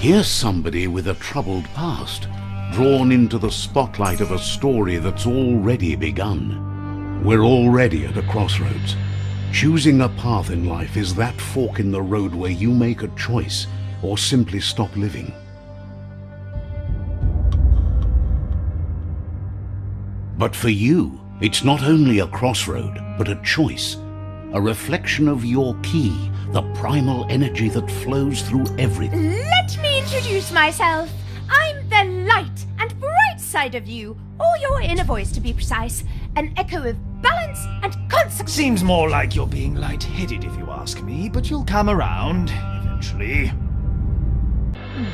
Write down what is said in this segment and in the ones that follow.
Here's somebody with a troubled past, drawn into the spotlight of a story that's already begun. We're already at a crossroads. Choosing a path in life is that fork in the road where you make a choice or simply stop living. But for you, it's not only a crossroad, but a choice, a reflection of your key, the primal energy that flows through everything. Let me introduce myself. I'm the light and bright side of you, or your inner voice to be precise, an echo of balance and consequence. Seems more like you're being light-headed if you ask me, but you'll come around eventually.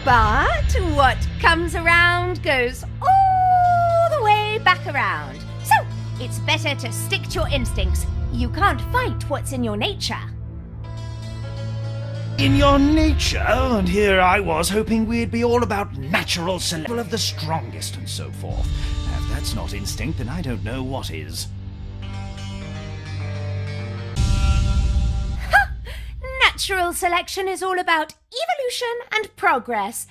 But what comes around goes all the way back around. So, it's better to stick to your instincts. You can't fight what's in your nature. In your nature, and here I was hoping we'd be all about natural survival of the strongest and so forth. If that's not instinct, then I don't know what is. Ha! Natural selection is all about evolution and progress.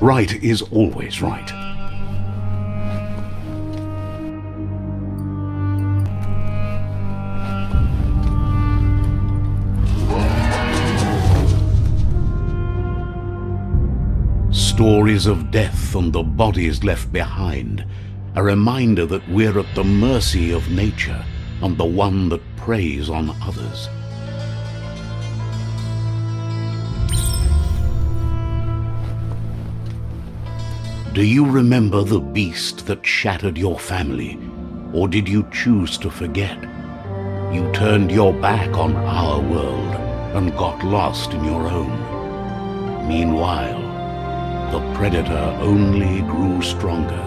Right is always right. Stories of death and the bodies left behind, a reminder that we're at the mercy of nature and the one that preys on others. Do you remember the beast that shattered your family, or did you choose to forget? You turned your back on our world and got lost in your own. Meanwhile, the predator only grew stronger.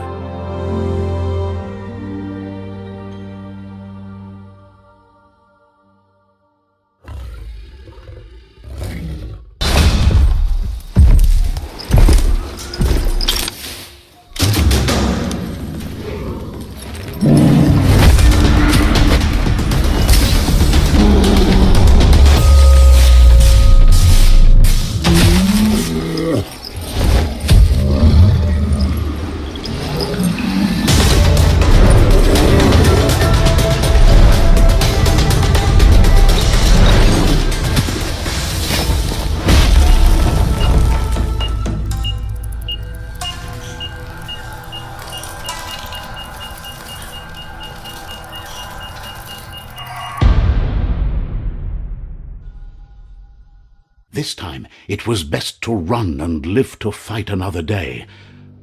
This time, it was best to run and live to fight another day.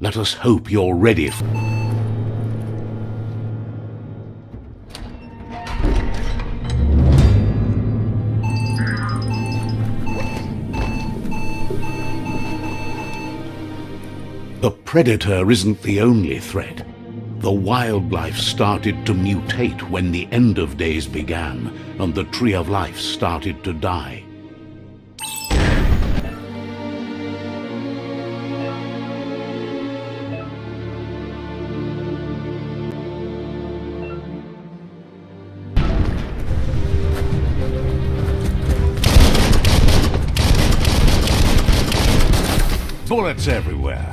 Let us hope you're ready. The predator isn't the only threat. The wildlife started to mutate when the end of days began, and the tree of life started to die. Bullets everywhere.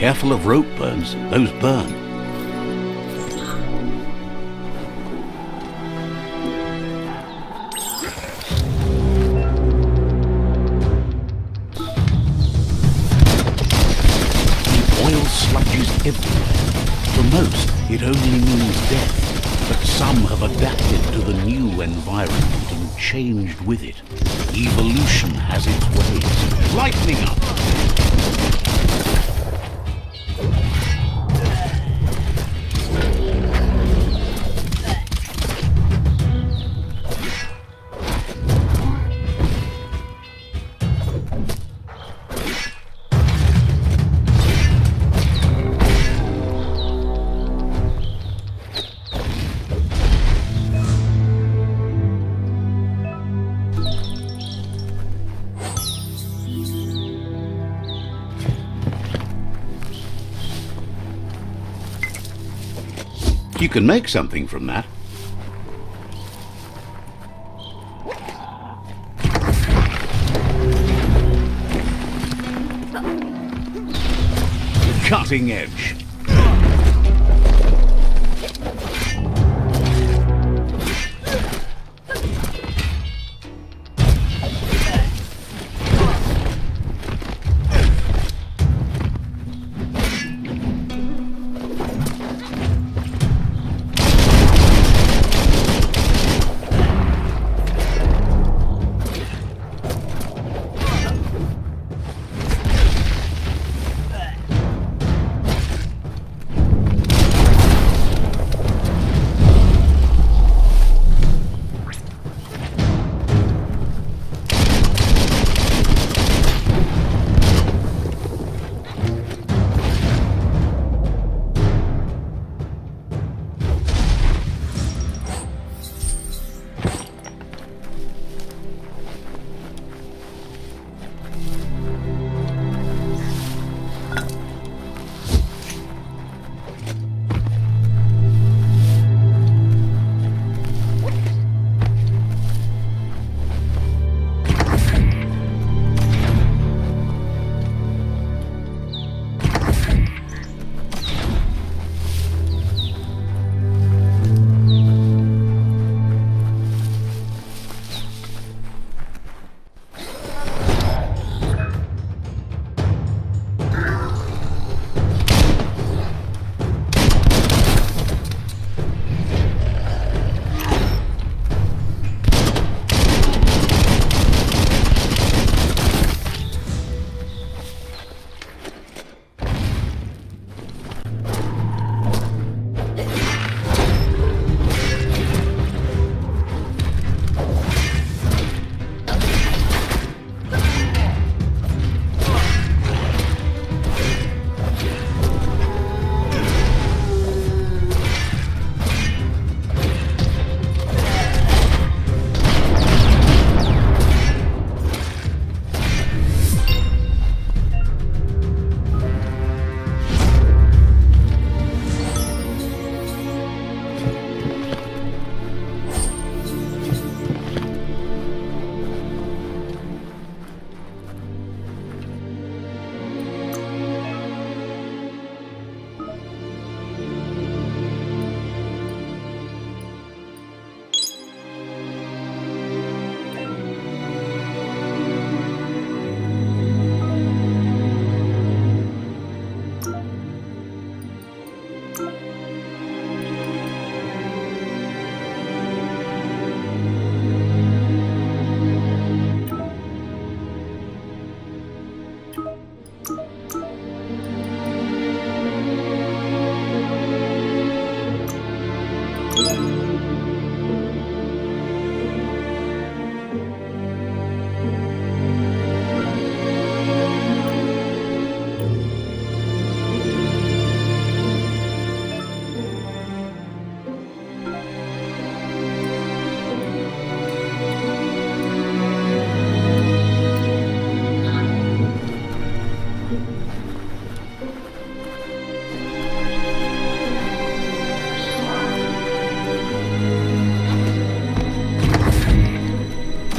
Careful of rope burns. Those burn. The oil sludges everywhere. For most, it only means death, but some have adapted to the new environment and changed with it. Evolution has its ways. Lightening up! You can make something from that. Cutting edge.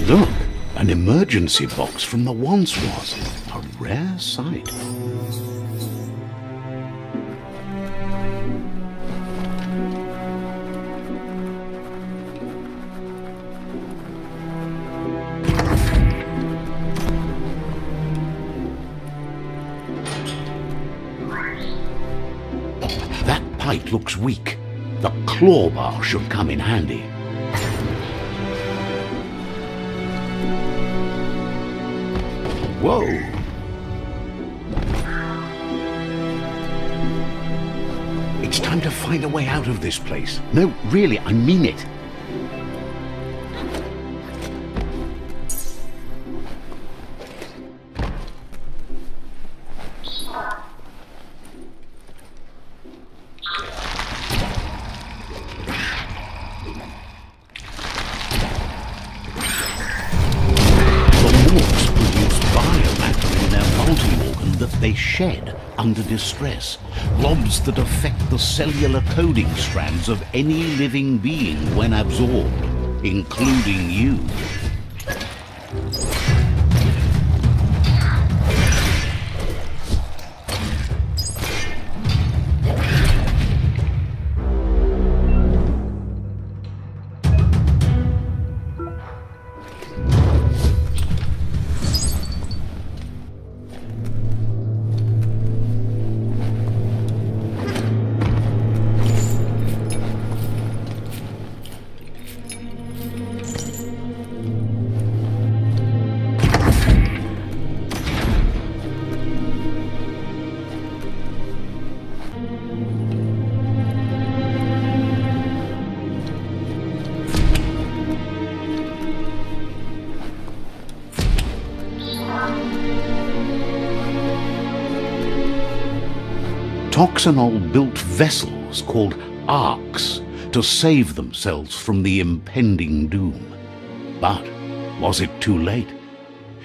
Look, an emergency box from the once was. A rare sight. beast looks weak. The claw bar should come in handy. Whoa! It's time to find a way out of this place. No, really, I mean it. They shed under distress, blobs that affect the cellular coding strands of any living being when absorbed, including you. Toxanol built vessels called arks to save themselves from the impending doom. But was it too late?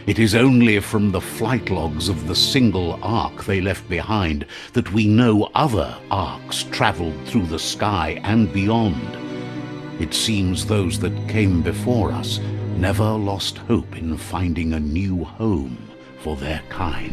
It is only from the flight logs of the single ark they left behind that we know other arks traveled through the sky and beyond. It seems those that came before us never lost hope in finding a new home for their kind.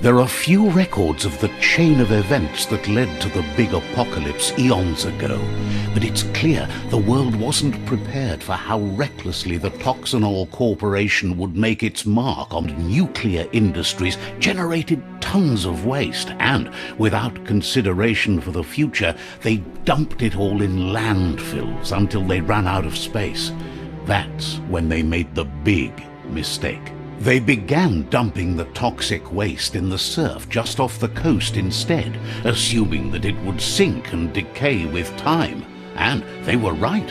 There are few records of the chain of events that led to the big apocalypse eons ago, but it's clear the world wasn't prepared for how recklessly the Toxanol Corporation would make its mark on nuclear industries, generated tons of waste, and, without consideration for the future, they dumped it all in landfills until they ran out of space. That's when they made the big mistake. They began dumping the toxic waste in the surf just off the coast instead, assuming that it would sink and decay with time. And they were right,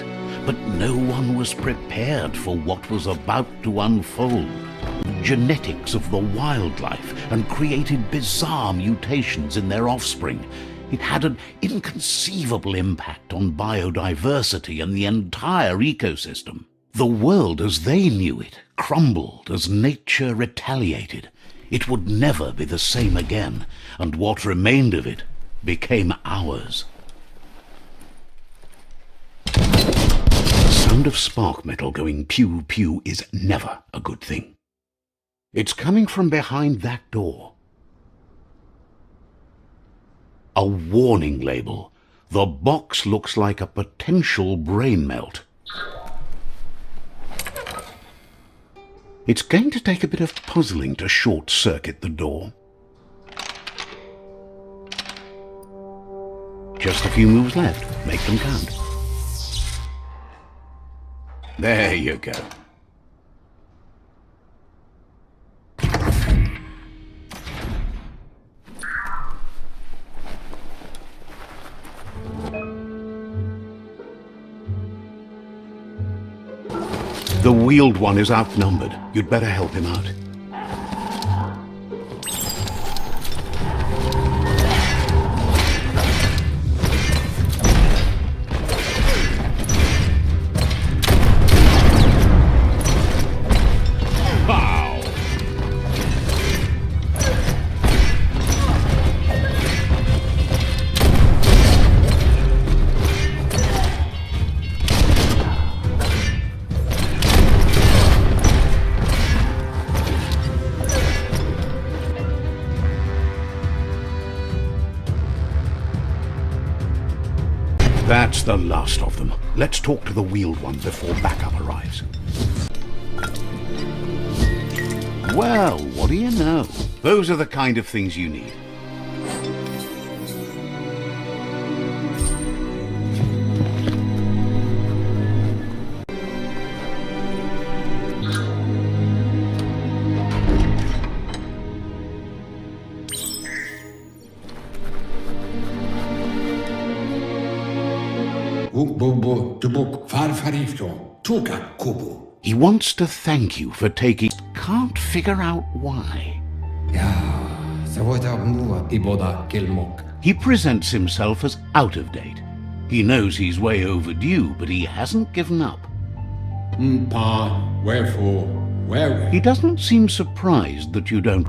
but no one was prepared for what was about to unfold. The genetics of the wildlife and created bizarre mutations in their offspring. It had an inconceivable impact on biodiversity and the entire ecosystem. The world as they knew it crumbled as nature retaliated. It would never be the same again, and what remained of it became ours. The sound of spark metal going pew-pew is never a good thing. It's coming from behind that door. A warning label. The box looks like a potential brain melt. It's going to take a bit of puzzling to short-circuit the door. Just a few moves left. Make them count. There you go. The wheeled one is outnumbered. You'd better help him out. That's the last of them. Let's talk to the wheeled one before backup arrives. Well, what do you know? Those are the kind of things you need. He wants to thank you for taking... Can't figure out why. He presents himself as out of date. He knows he's way overdue, but he hasn't given up. Wherefore, where? He doesn't seem surprised that you don't...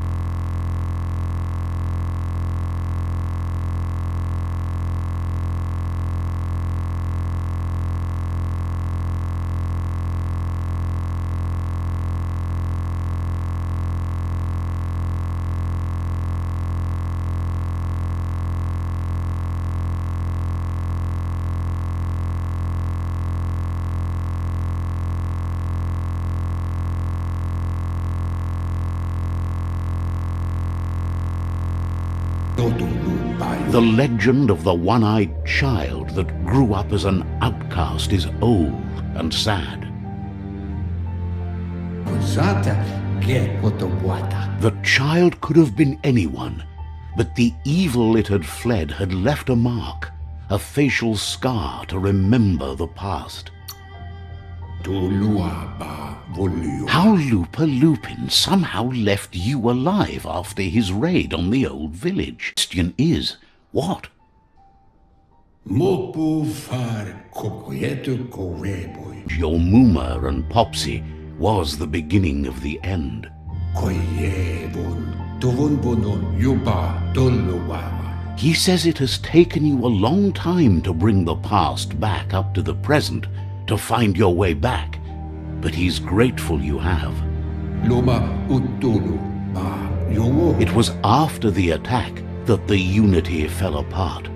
The legend of the one-eyed child that grew up as an outcast is old and sad. The child could have been anyone, but the evil it had fled had left a mark, a facial scar to remember the past. How Lupa Lupin somehow left you alive after his raid on the old village. Question is, what? Your Muma and Popsy was the beginning of the end. He says it has taken you a long time to bring the past back up to the present, to find your way back, but he's grateful you have. It was after the attack that the unity fell apart.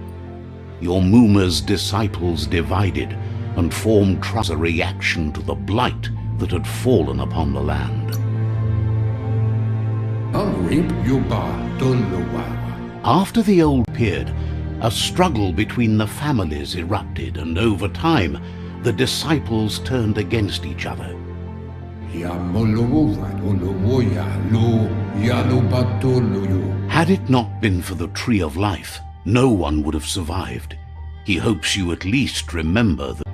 Your Muma's disciples divided and formed as a reaction to the blight that had fallen upon the land. After the old period, a struggle between the families erupted, and over time, the disciples turned against each other. Had it not been for the Tree of Life, no one would have survived. He hopes you at least remember that.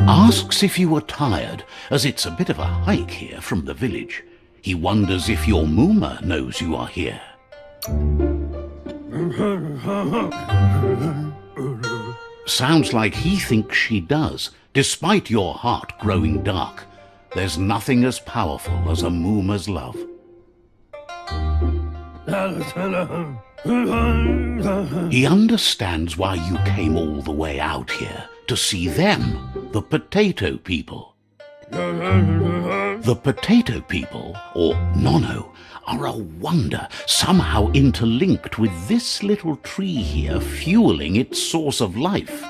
Asks if you are tired, as it's a bit of a hike here from the village. He wonders if your Muma knows you are here. Sounds like he thinks she does, despite your heart growing dark. There's nothing as powerful as a Muma's love. He understands why you came all the way out here, to see them, the potato people. The potato people, or Nono, are a wonder, somehow interlinked with this little tree here, fueling its source of life.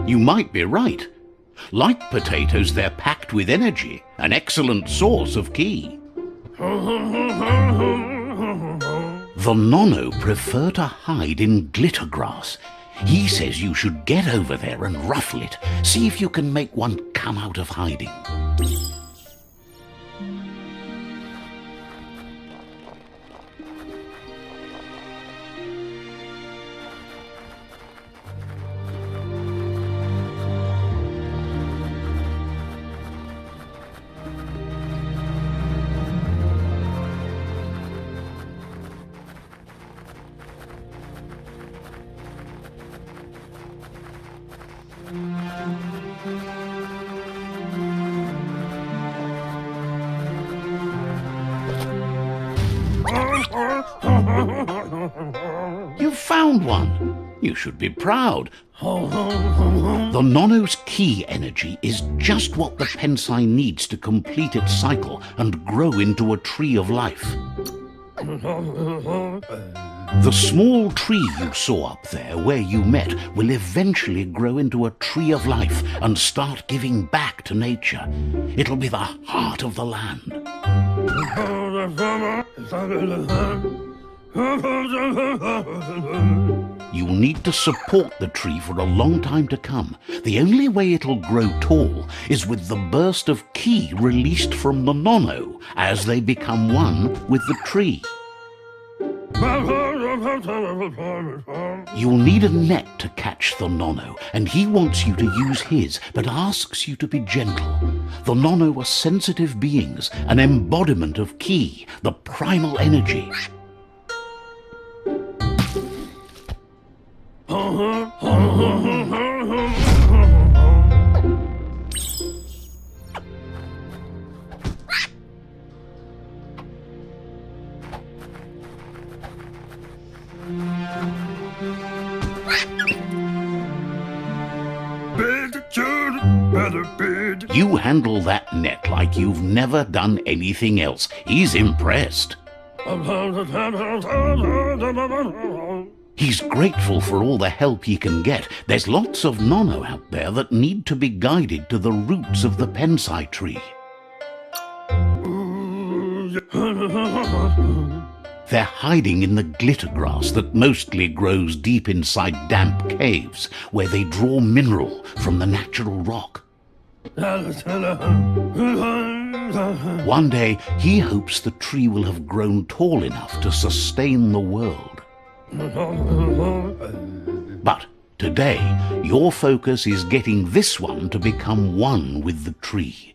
You might be right. Like potatoes, they're packed with energy, an excellent source of ki. The Nono prefer to hide in glitter grass. He says you should get over there and ruffle it. See if you can make one come out of hiding. You've found one. You should be proud. The Nono's key energy is just what the Pensai needs to complete its cycle and grow into a tree of life. The small tree you saw up there where you met will eventually grow into a tree of life and start giving back to nature. It'll be the heart of the land. You'll need to support the tree for a long time to come. The only way it'll grow tall is with the burst of ki released from the Nono as they become one with the tree. You'll need a net to catch the Nono, and he wants you to use his, but asks you to be gentle. The Nono are sensitive beings, an embodiment of ki, the primal energy. You handle that net like you've never done anything else. He's impressed. He's grateful for all the help he can get. There's lots of Nono out there that need to be guided to the roots of the Pensai tree. They're hiding in the glitter grass that mostly grows deep inside damp caves, where they draw mineral from the natural rock. One day, he hopes the tree will have grown tall enough to sustain the world. But today, your focus is getting this one to become one with the tree.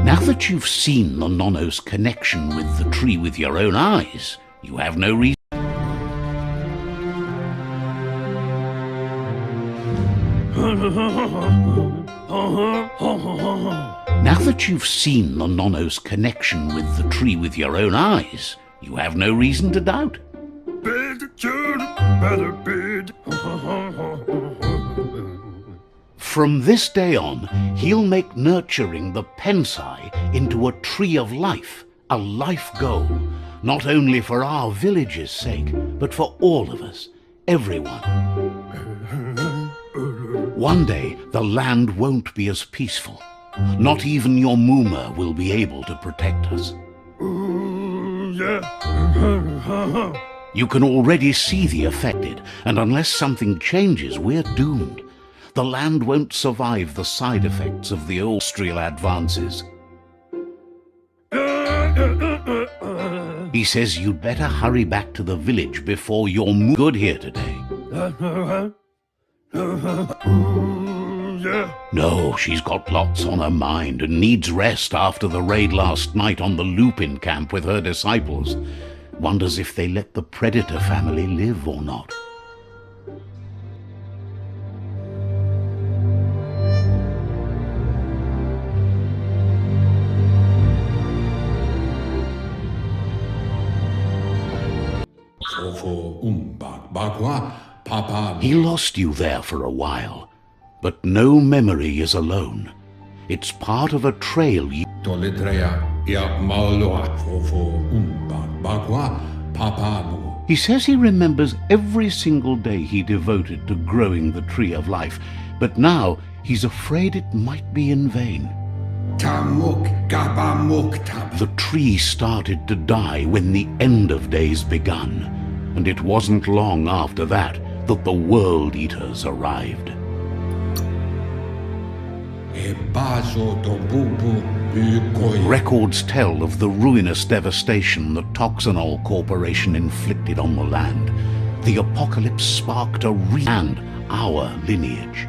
Now that you've seen the Nono's connection with the tree with your own eyes, you have no reason. Now that you've seen the Nono's connection with the tree with your own eyes, you have no reason to doubt. From this day on, he'll make nurturing the Pensai into a tree of life, a life goal, not only for our village's sake, but for all of us, everyone. One day, the land won't be as peaceful. Not even your Muma will be able to protect us. You can already see the affected, and unless something changes, we're doomed. The land won't survive the side effects of the industrial advances. He says you'd better hurry back to the village before you're good here today. No, she's got lots on her mind and needs rest after the raid last night on the Lupin camp with her disciples. Wonders if they let the Predator family live or not. bagua, papa. He lost you there for a while, but no memory is alone. It's part of a trail you... Tolitrea, ya mauloa, fofo, bagua, papa. He says he remembers every single day he devoted to growing the tree of life, but now he's afraid it might be in vain. Tamuk, gabamuk, tab. The tree started to die when the end of days begun, and it wasn't long after that that the World Eaters arrived. Records tell of the ruinous devastation the Toxanol Corporation inflicted on the land. The apocalypse sparked and our lineage.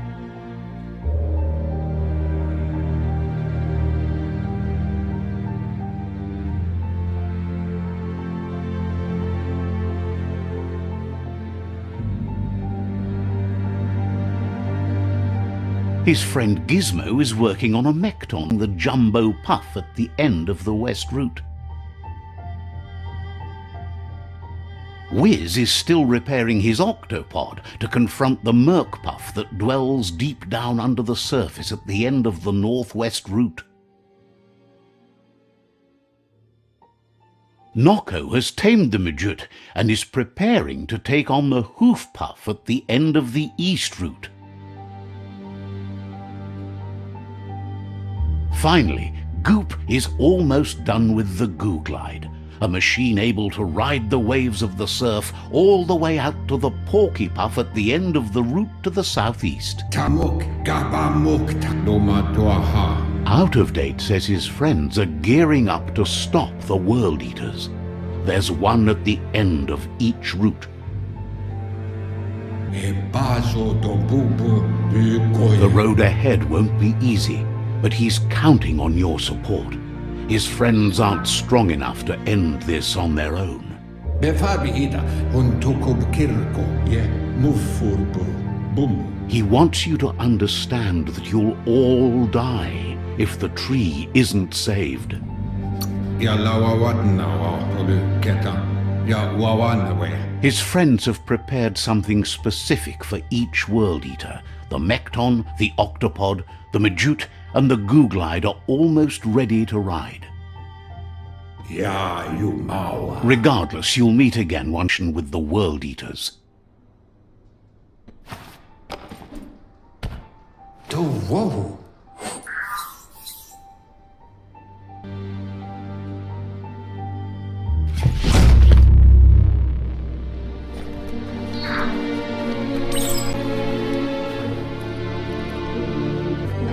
His friend Gizmo is working on a Mekton, the jumbo puff at the end of the west route. Wiz is still repairing his octopod to confront the Merc puff that dwells deep down under the surface at the end of the northwest route. Noko has tamed the Midget and is preparing to take on the hoof puff at the end of the east route. Finally, Goop is almost done with the Goo Glide, a machine able to ride the waves of the surf all the way out to the Porky Puff at the end of the route to the southeast. Tamuk, gabamuk, nomatoaha. Out of Date says his friends are gearing up to stop the World Eaters. There's one at the end of each route. The road ahead won't be easy, but he's counting on your support. His friends aren't strong enough to end this on their own. He wants you to understand that you'll all die if the tree isn't saved. His friends have prepared something specific for each World Eater. The Mekton, the Octopod, the Majute, and the Goo Glide are almost ready to ride. Regardless, you'll meet again once with the World Eaters. Whoa.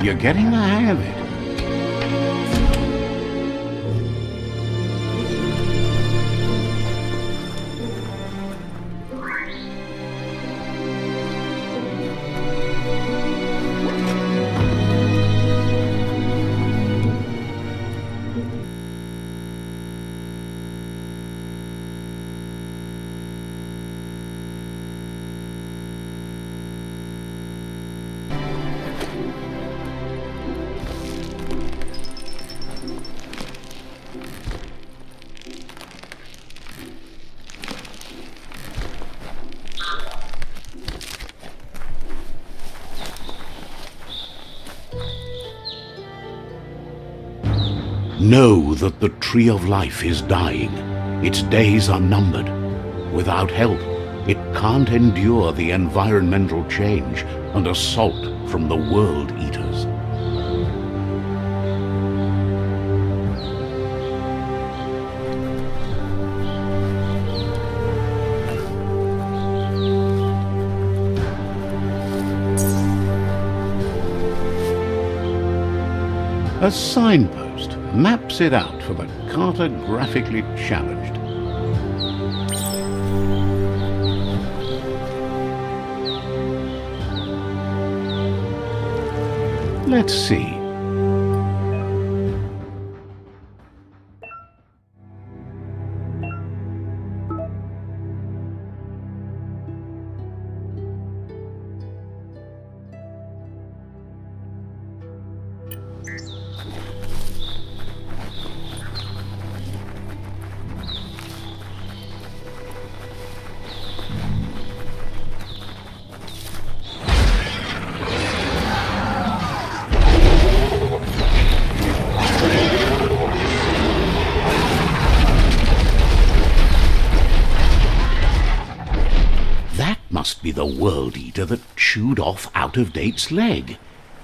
You're getting the hang of it. Know that the Tree of Life is dying. Its days are numbered. Without help, it can't endure the environmental change and assault from the World Eaters. A signpost maps it out for the cartographically challenged. Let's see. must be the World Eater that chewed off Out-of-Date's leg.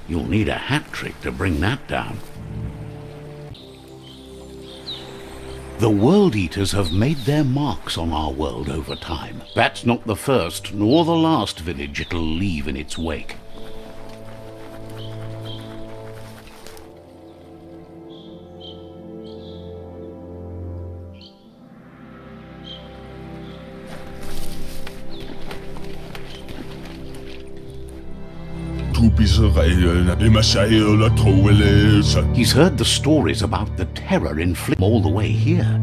You'll need a hat trick to bring that down. The World Eaters have made their marks on our world over time. That's not the first nor the last village it'll leave in its wake. He's heard the stories about the terror inflicted all the way here.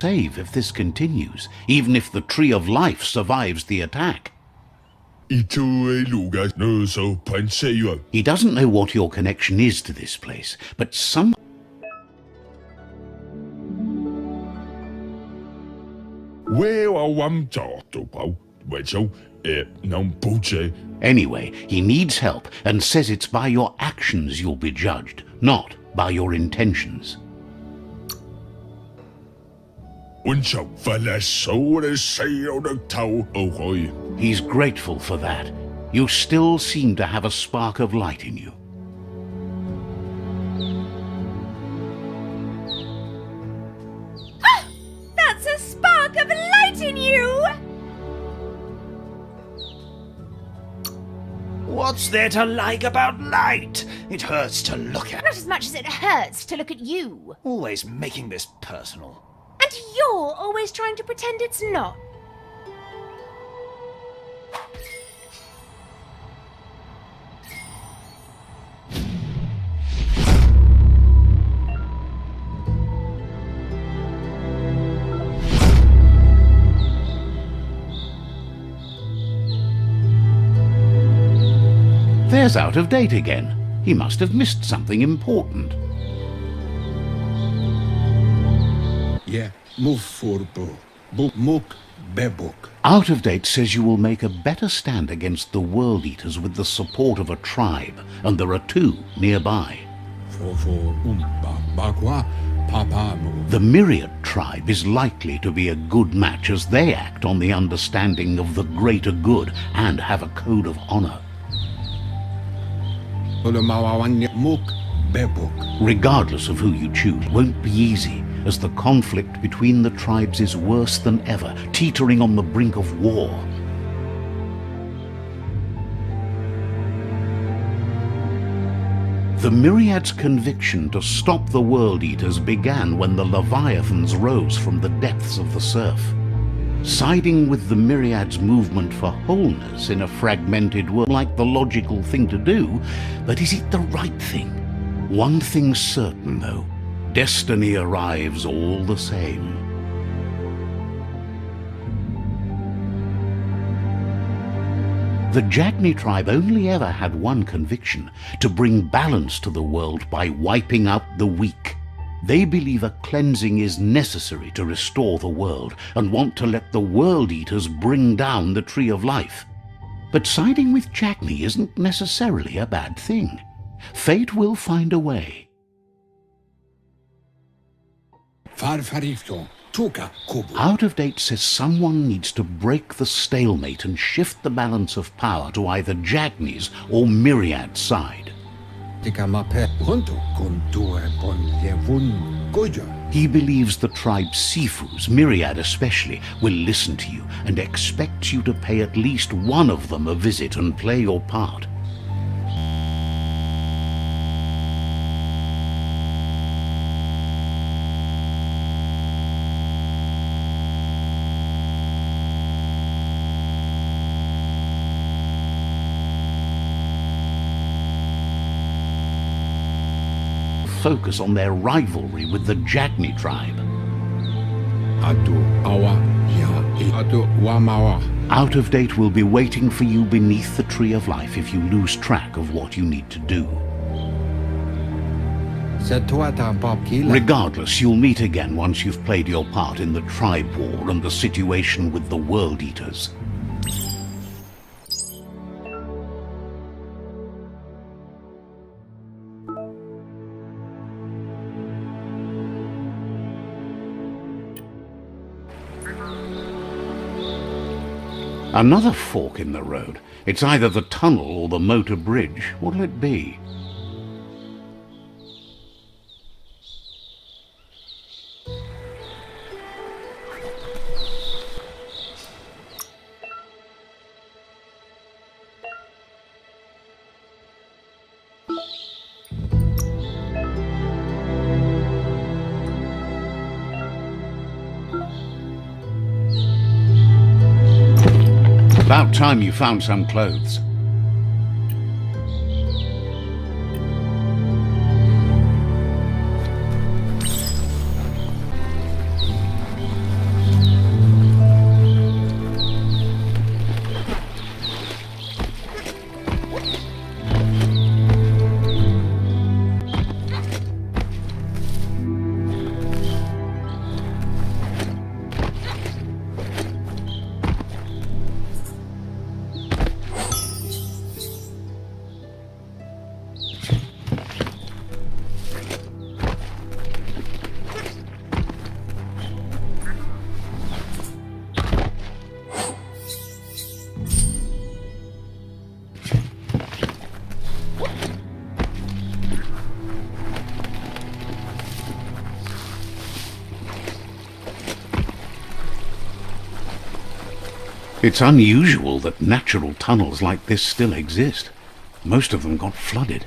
Save if this continues, even if the Tree of Life survives the attack. He doesn't know what your connection is to this place, but some... Anyway, he needs help and says it's by your actions you'll be judged, not by your intentions. He's grateful for that. You still seem to have a spark of light in you. That's a spark of light in you! What's there to like about light? It hurts to look at. Not as much as it hurts to look at you. Always making this personal. And you're always trying to pretend it's not. There's Out-of-Date again. He must have missed something important. Yeah, move for book, muk, bebuk. Out-of-Date says you will make a better stand against the World Eaters with the support of a tribe, and there are two nearby. The Myriad tribe is likely to be a good match as they act on the understanding of the greater good and have a code of honor. Regardless of who you choose, it won't be easy, as the conflict between the tribes is worse than ever, teetering on the brink of war. The Myriad's conviction to stop the World Eaters began when the Leviathans rose from the depths of the surf. Siding with the Myriad's movement for wholeness in a fragmented world like the logical thing to do, but is it the right thing? One thing's certain, though. Destiny arrives all the same. The Jagni tribe only ever had one conviction: to bring balance to the world by wiping out the weak. They believe a cleansing is necessary to restore the world and want to let the World Eaters bring down the Tree of Life. But siding with Jagni isn't necessarily a bad thing. Fate will find a way. Out-of-Date says someone needs to break the stalemate and shift the balance of power to either Jagni's or Myriad's side. He believes the tribe Sifus, Myriad especially, will listen to you and expects you to pay at least one of them a visit and play your part. Focus on their rivalry with the Jagni tribe. Out-of-Date will be waiting for you beneath the Tree of Life if you lose track of what you need to do. Regardless, you'll meet again once you've played your part in the tribe war and the situation with the World Eaters. Another fork in the road. It's either the tunnel or the motor bridge. What'll it be? About time you found some clothes. It's unusual that natural tunnels like this still exist. Most of them got flooded.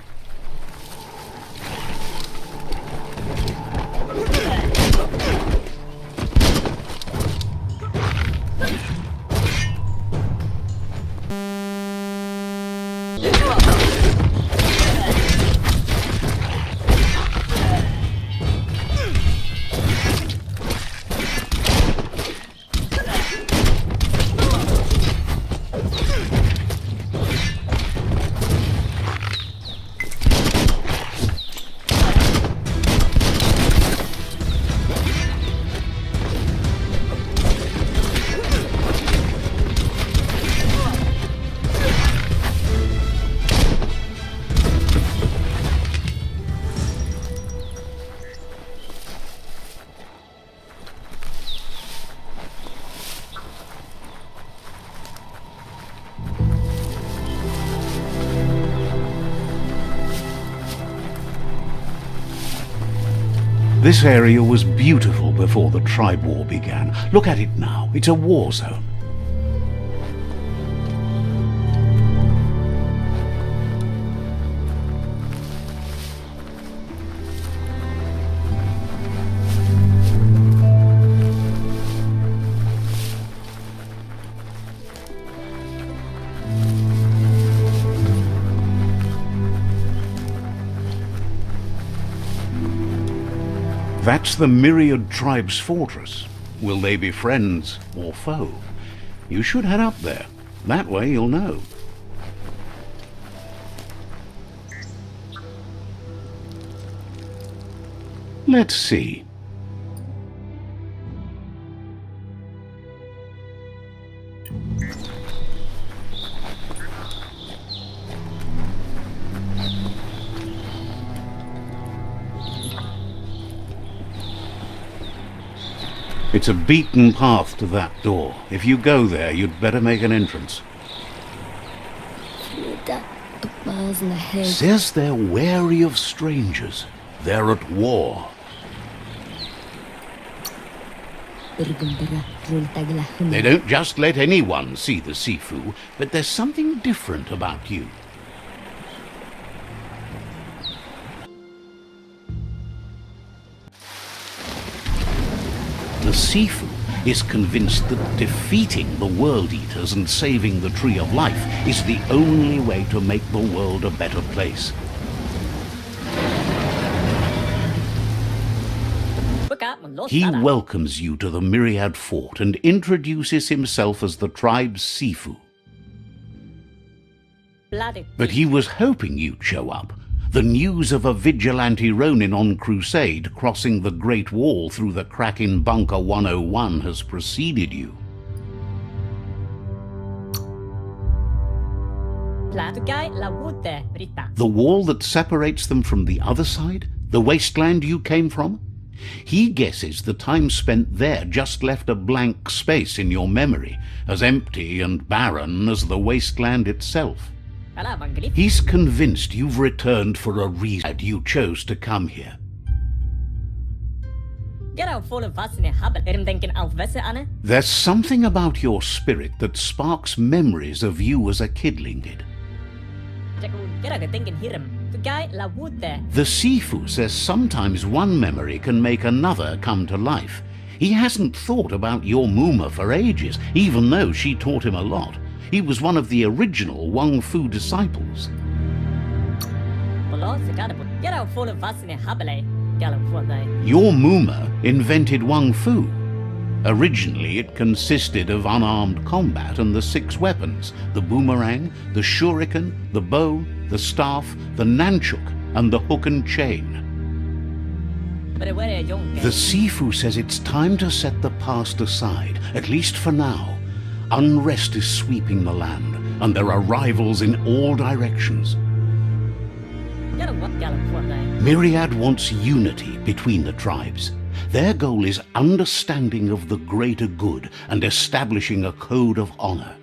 This area was beautiful before the tribe war began. Look at it now. It's a war zone. That's the Myriad Tribe's fortress. Will they be friends or foe? You should head up there. That way you'll know. Let's see. It's a beaten path to that door. If you go there, you'd better make an entrance. Says they're wary of strangers. They're at war. They don't just let anyone see the Sifu, but there's something different about you. The Sifu is convinced that defeating the World Eaters and saving the Tree of Life is the only way to make the world a better place. He welcomes you to the Myriad Fort and introduces himself as the tribe's Sifu. But he was hoping you'd show up. The news of a vigilante Ronin on crusade crossing the Great Wall through the crack in Bunker 101 has preceded you. The wall that separates them from the other side? The wasteland you came from? He guesses the time spent there just left a blank space in your memory, as empty and barren as the wasteland itself. He's convinced you've returned for a reason you chose to come here. There's something about your spirit that sparks memories of you as a kidling did. The Sifu says sometimes one memory can make another come to life. He hasn't thought about your Muma for ages, even though she taught him a lot. He was one of the original Wang Fu disciples. Your Muma invented Wang Fu. Originally it consisted of unarmed combat and the 6 weapons: the boomerang, the shuriken, the bow, the staff, the nunchuk, and the hook and chain. The Sifu says it's time to set the past aside, at least for now. Unrest is sweeping the land, and there are rivals in all directions. Myriad wants unity between the tribes. Their goal is understanding of the greater good and establishing a code of honor.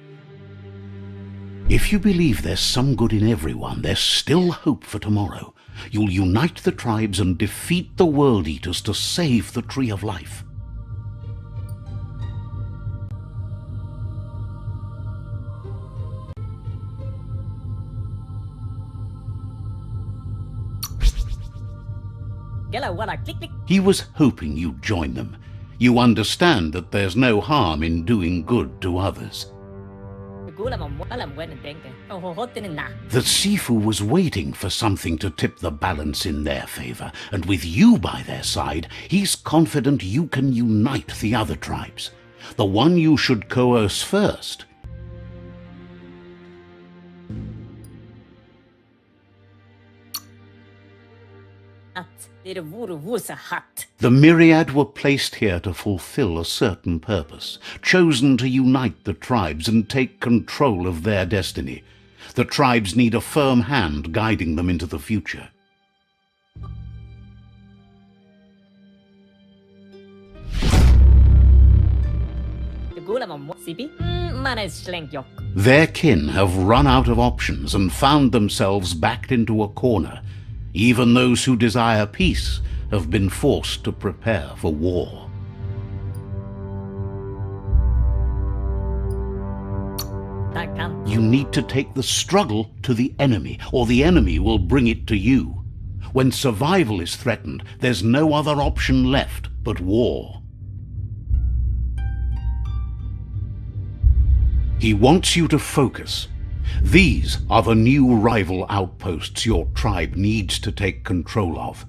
If you believe there's some good in everyone, there's still hope for tomorrow. You'll unite the tribes and defeat the World Eaters to save the Tree of Life. He was hoping you'd join them. You understand that there's no harm in doing good to others. The Sifu was waiting for something to tip the balance in their favor, and with you by their side, he's confident you can unite the other tribes. The one you should coerce first. The Myriad were placed here to fulfill a certain purpose, chosen to unite the tribes and take control of their destiny. The tribes need a firm hand guiding them into the future. Their kin have run out of options and found themselves backed into a corner. Even those who desire peace have been forced to prepare for war. You need to take the struggle to the enemy, or the enemy will bring it to you. When survival is threatened, there's no other option left but war. He wants you to focus. These are the new rival outposts your tribe needs to take control of.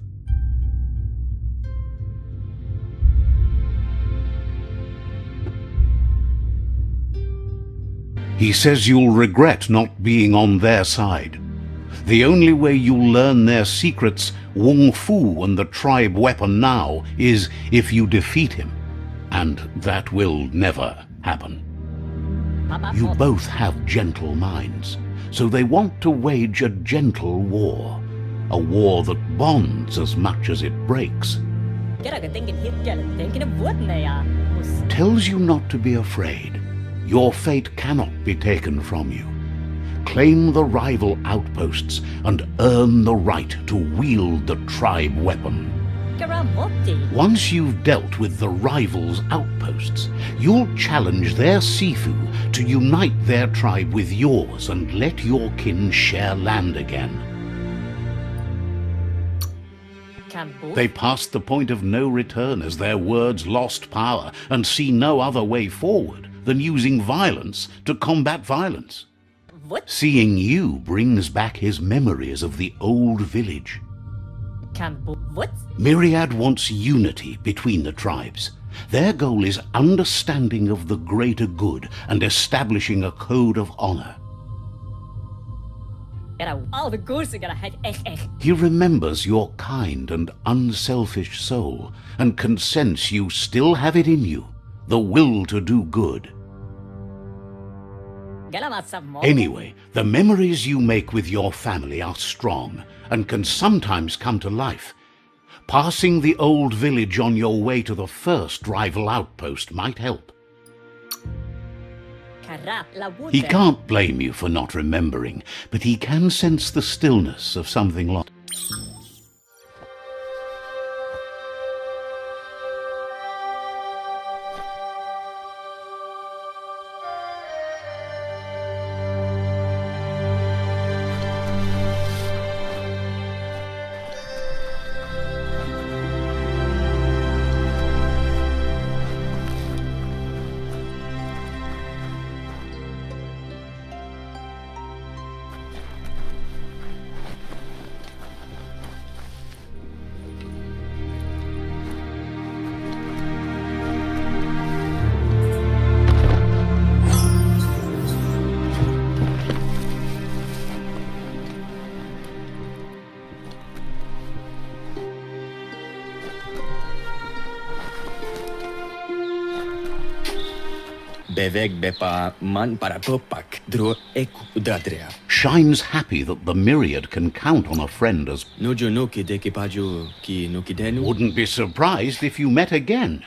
He says you'll regret not being on their side. The only way you'll learn their secrets, Wung Fu and the tribe weapon now, is if you defeat him. And that will never happen. You both have gentle minds, so they want to wage a gentle war. A war that bonds as much as it breaks. Tells you not to be afraid. Your fate cannot be taken from you. Claim the rival outposts and earn the right to wield the tribe weapon. Once you've dealt with the rivals' outposts, you'll challenge their Sifu to unite their tribe with yours and let your kin share land again. They passed the point of no return as their words lost power and see no other way forward than using violence to combat violence. Seeing you brings back his memories of the old village. Myriad wants unity between the tribes. Their goal is understanding of the greater good and establishing a code of honor. He remembers your kind and unselfish soul and can sense you still have it in you, the will to do good. Anyway, the memories you make with your family are strong and can sometimes come to life. Passing the old village on your way to the first rival outpost might help. He can't blame you for not remembering, but he can sense the stillness of something lost. Beveg bepa man para popak dro eku dadrea. Shine's happy that the Myriad can count on a friend as... Nojo no ki deki paju ki no ki denu. Wouldn't be surprised if you met again.